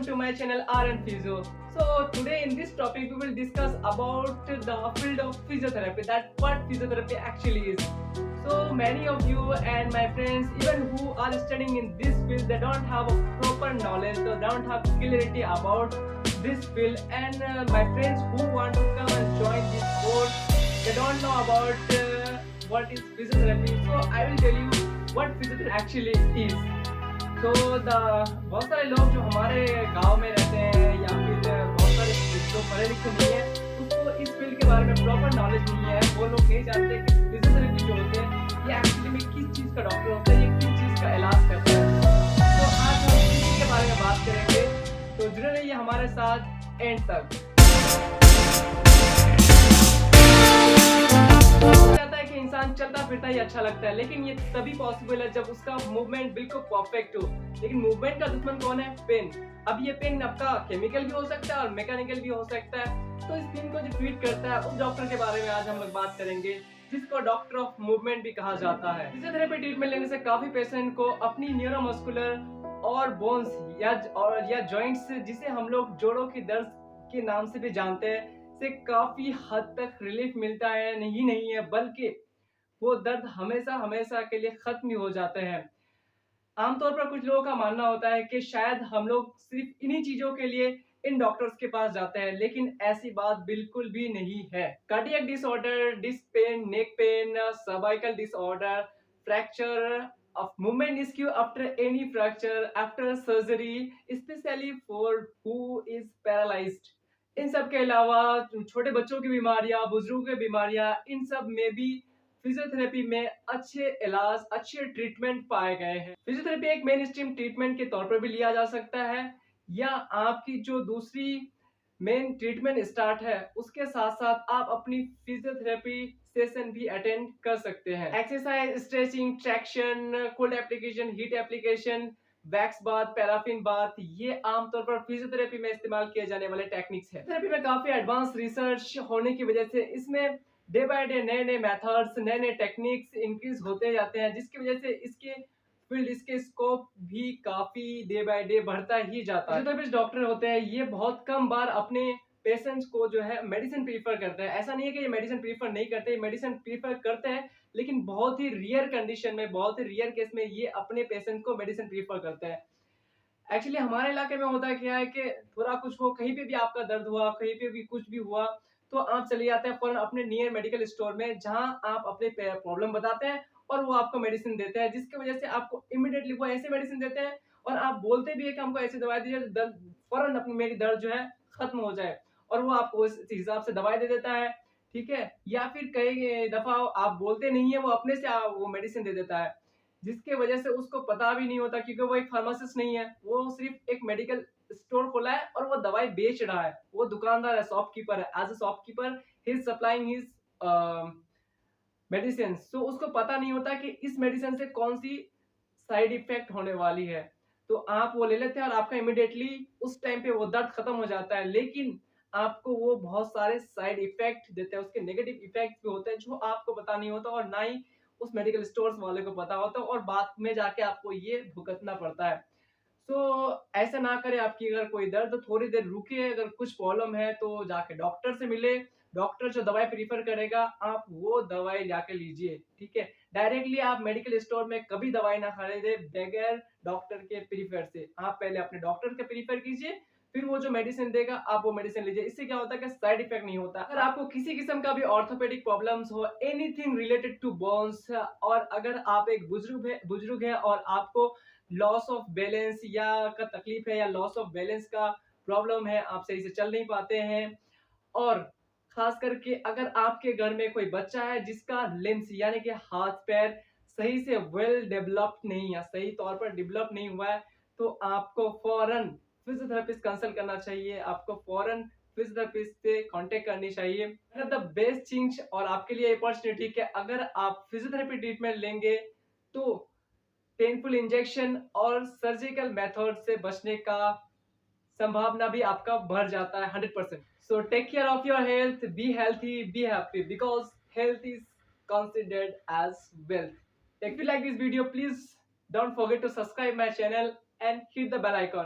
welcome to my channel RN Physio. So today in this topic we will discuss about the field of physiotherapy, that what physiotherapy actually is. So many of you and my friends, even who are studying in this field, they don't have a proper knowledge, they don't have clarity about this field, and my friends who want to come and join this course, they don't know about what is physiotherapy. So I will tell you what physiotherapy actually is. तो बहुत सारे लोग जो हमारे गांव में रहते हैं या फिर बहुत सारे जो पढ़े लिखे नहीं है, उसको इस फील्ड के बारे में प्रॉपर नॉलेज नहीं है। वो लोग नहीं जानते कि फिजियोथेरेपी जो होते हैं ये एक्चुअली में किस चीज़ का डॉक्टर होता है, ये किस चीज़ का इलाज करता है। तो आज हम इसी के बारे में बात करेंगे, तो जुड़े रहिए हमारे साथ एंड तक। इंसान चलता फिरता ही अच्छा लगता है, लेकिन ये तभी पॉसिबल है जब उसका मूवमेंट बिल्कुल परफेक्ट हो। लेकिन मूवमेंट का दुश्मन कौन है? पेन। अब ये पेन आपका केमिकल भी हो सकता है और मैकेनिकल भी हो सकता है। तो इस पेन को जो ट्रीट करता है उस डॉक्टर के बारे में आज हम लोग बात करेंगे, जिसको डॉक्टर ऑफ मूवमेंट भी कहा जाता है। फिजियोथेरेपी ट्रीटमेंट लेने से काफी पेशेंट को अपनी न्यूरोमस्कुलर और बोन्स या जॉइंट्स, जिसे हम लोग जोड़ों की दर्द के नाम से भी जानते हैं, से काफी हद तक रिलीफ मिलता है। नहीं है, बल्कि वो दर्द हमेशा हमेशा के लिए खत्म हो जाते हैं। आमतौर पर कुछ लोगों का मानना होता है कि शायद हम लोग सिर्फ इन्हीं चीजों के लिए इन डॉक्टर्स के पास जाते हैं, लेकिन ऐसी बात बिल्कुल भी नहीं है। Cardiac disorder, disc pain, neck pain, cervical disorder, fracture of movement issue after any fracture, after surgery, especially for who is paralyzed. इन सब के अलावा छोटे बच्चों की बीमारियां, बुजुर्गों की बीमारियां, इन सब में भी फिजियोथेरेपी में अच्छे इलाज, अच्छे ट्रीटमेंट पाए गए हैं। फिजियोथेरेपी एक मेन स्ट्रीम ट्रीटमेंट के तौर पर भी लिया जा सकता है, या आपकी जो दूसरी मेन ट्रीटमेंट स्टार्ट है उसके साथ साथ आप अपनी फिजियोथेरेपी सेशन भी अटेंड कर सकते हैं। Exercise, stretching, traction, cold application, heat application, wax bath, paraffin bath, ये आमतौर पर फिजियोथेरेपी में इस्तेमाल किए जाने वाले टेक्निक्स हैं। थेरेपी में काफी एडवांस रिसर्च होने की वजह से इसमें डे बाय डे नए नए मेथड्स, नए नए टेक्निक्स इंक्रीज होते जाते हैं, जिसकी वजह से इसके फील्ड, इसके स्कोप भी काफी डे बाय डे बढ़ता ही जाता है। फिजियोथेरेपिस्ट डॉक्टर होते हैं, ये बहुत कम बार अपने पेशेंट्स को जो है मेडिसिन प्रीफर करते हैं। ऐसा नहीं है कि ये मेडिसिन प्रीफर नहीं करते, मेडिसिन प्रीफर करते हैं, लेकिन बहुत ही रियर कंडीशन में, बहुत ही रियर केस में ये अपने पेशेंट को मेडिसिन प्रीफर करते हैं। एक्चुअली हमारे इलाके में होता क्या है कि थोड़ा कुछ हो, कहीं पे भी आपका दर्द हुआ, कहीं पे भी कुछ भी हुआ, तो आप चले जाते हैं फौरन अपने नियर मेडिकल स्टोर में, जहां आप अपने प्रॉब्लम बताते हैं और वो आपको मेडिसिन देते हैं, जिसकी वजह से आपको इमीडिएटली वो ऐसे मेडिसिन देते हैं और आप बोलते भी है कि हमको ऐसी दवाई दीजिए दर्द फौरन अपनी मेरी दर्द जो है खत्म हो जाए, और वो आपको उस हिसाब से दवाई दे देता है। ठीक है, या फिर कई दफा आप बोलते नहीं है, वो अपने से वो मेडिसिन दे देता है, जिसके वजह से उसको पता भी नहीं होता, क्योंकि वो एक फार्मासिस्ट नहीं है, वो सिर्फ एक मेडिकल स्टोर खोला है और वो दवाई बेच रहा है। वो दुकानदार है, शॉपकीपर है। As a shopkeeper he is supplying his medicine. So उसको पता नहीं होता कि इस मेडिसिन से कौन सी साइड इफेक्ट होने वाली है। तो आप वो ले लेते हैं और आपका इमिडिएटली उस टाइम पे वो दर्द खत्म हो जाता है, लेकिन आपको वो बहुत सारे साइड इफेक्ट देते हैं, उसके नेगेटिव इफेक्ट भी होते हैं जो आपको पता नहीं होता और ना ही उस मेडिकल स्टोर्स वाले को पता होता है, और बाद में जाके आपको ये भुगतना पड़ता है। ऐसा ना करें। आपकी अगर कोई दर्द, तो थोड़ी देर रुकिए, अगर कुछ प्रॉब्लम है तो जाके डॉक्टर से मिले। डॉक्टर जो दवाई प्रीफर करेगा आप वो दवाई जाके लीजिए। ठीक है, डायरेक्टली आप मेडिकल स्टोर में कभी दवाई ना खरीदे बगैर डॉक्टर के प्रीफर से। आप पहले अपने डॉक्टर के प्रीफर कीजिए, फिर वो जो मेडिसिन देगा आप वो मेडिसिन लीजिए। इससे क्या होता है कि साइड इफेक्ट नहीं होता। अगर आपको किसी किस्म का भी ऑर्थोपेडिक प्रॉब्लम्स हो, एनीथिंग रिलेटेड टू बोन्स, और अगर आप एक बुजुर्ग है और आपको लॉस ऑफ बैलेंस या का तकलीफ है, या लॉस ऑफ बैलेंस का प्रॉब्लम है, आप सही से चल नहीं पाते हैं, और खास करके अगर आपके घर में कोई बच्चा है जिसका लिम्स यानी कि हाथ पैर सही से वेल डेवलप्ड नहीं है, सही तौर पर डेवलप नहीं हुआ है, तो आपको फौरन फिजियोथेरेपिस्ट कंसल्ट करना चाहिए। आपको फौरन फिजियोथेरेपिस्ट से कांटेक्ट करनी चाहिए। द बेस्ट थिंग और आपके लिए अपॉर्चुनिटी कि अगर आप फिजियोथेरेपी ट्रीटमेंट लेंगे तो पेनफुल इंजेक्शन और सर्जिकल मेथड से बचने का संभावना भी आपका बढ़ जाता है 100%। So take care of your health, be healthy, be happy, because health is considered as wealth. If you like this video, please don't forget to subscribe my channel and hit the bell icon.